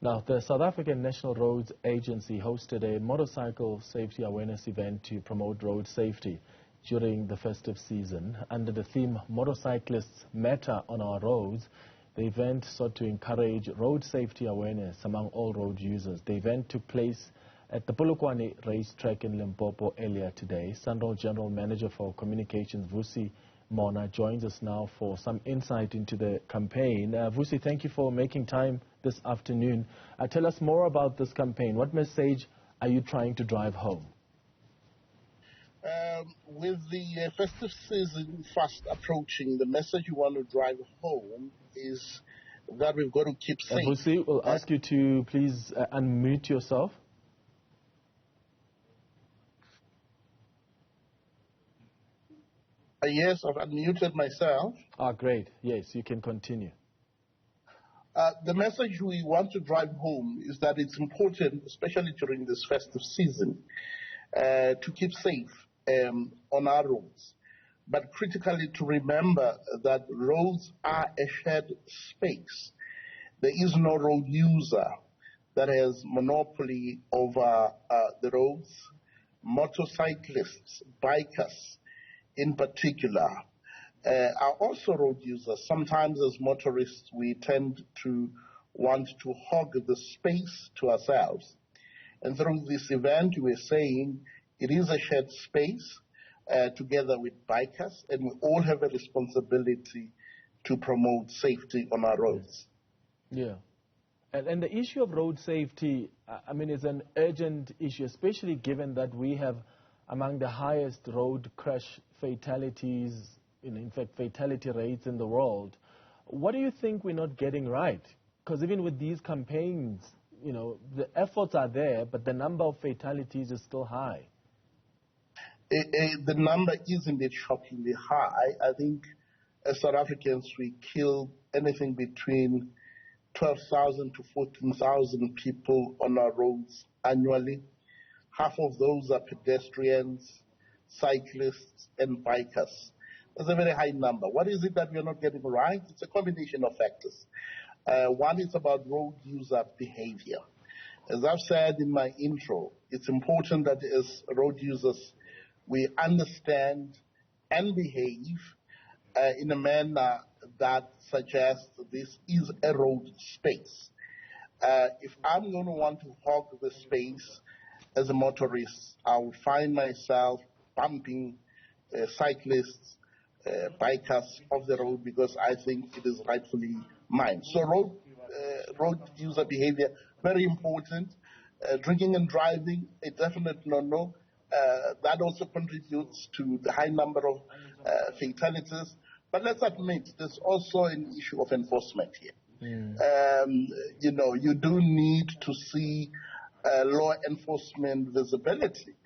Now, the South African National Roads Agency hosted a motorcycle safety awareness event to promote road safety during the festive season. Under the theme, Motorcyclists Matter on Our Roads, the event sought to encourage road safety awareness among all road users. The event took place at the Polokwane racetrack in Limpopo earlier today. Sanral General Manager for Communications, Vusi Mona, joins us now for some insight into the campaign. Vusi, thank you for making time this afternoon. Tell us more about this campaign. What message are you trying to drive home? With the festive season fast approaching, the message you want to drive home is that we've got to keep safe. Vusi, we'll ask you to please unmute yourself. Yes, I've unmuted myself. Great. Yes, you can continue. The message we want to drive home is that it's important, especially during this festive season, to keep safe on our roads. But critically to remember that roads are a shared space. There is no road user that has monopoly over the roads. Motorcyclists, bikers, in particular, are also road users. Sometimes as motorists, we tend to want to hog the space to ourselves. And through this event, we're saying it is a shared space together with bikers, and we all have a responsibility to promote safety on our roads. Yeah. And the issue of road safety, is an urgent issue, especially given that we have among the highest road crash fatalities, in fact, fatality rates in the world. What do you think we're not getting right? Because even with these campaigns, the efforts are there, but the number of fatalities is still high. The number is indeed shockingly high. I think as South Africans, we kill anything between 12,000 to 14,000 people on our roads annually. Half of those are pedestrians, cyclists, and bikers. That's a very high number. What is it that we are not getting right? It's a combination of factors. One is about road user behavior. As I've said in my intro, it's important that as road users, we understand and behave in a manner that suggests this is a road space. If I'm going to want to hog the space as a motorist, I will find myself bumping cyclists, bikers off the road because I think it is rightfully mine. So road user behavior, very important. Drinking and driving, a definite no-no. That also contributes to the high number of fatalities. But let's admit, there's also an issue of enforcement here. You do need to see law enforcement visibility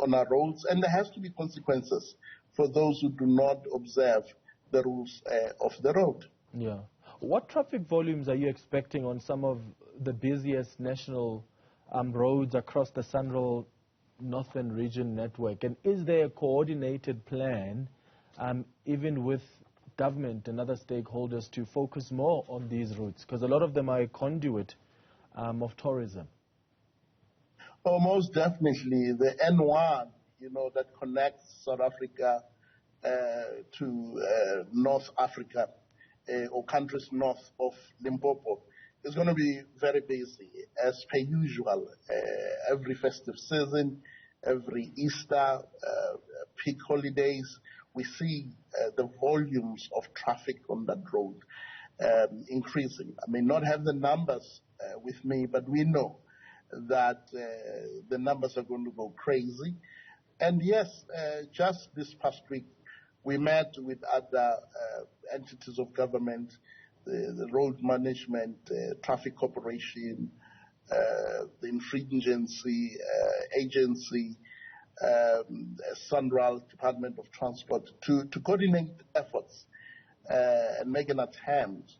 on our roads, and there has to be consequences for those who do not observe the rules of the road. Yeah. What traffic volumes are you expecting on some of the busiest national roads across the Sanral Northern Region network? And is there a coordinated plan, even with government and other stakeholders, to focus more on these routes? Because a lot of them are a conduit of tourism. Oh, most definitely. The N1, that connects South Africa to North Africa or countries north of Limpopo is going to be very busy, as per usual. Every festive season, every Easter, peak holidays, we see the volumes of traffic on that road increasing. I may not have the numbers with me, but we know that the numbers are going to go crazy. And yes, just this past week, we met with other entities of government, the Road Management Traffic Corporation, the Infringency Agency, Sanral Department of Transport, to coordinate efforts and make an attempt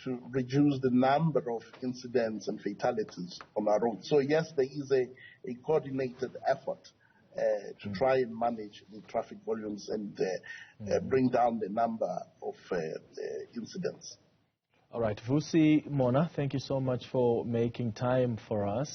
to reduce the number of incidents and fatalities on our roads. So yes, there is a coordinated effort to try and manage the traffic volumes and bring down the number of incidents. All right, Vusi Mona, thank you so much for making time for us.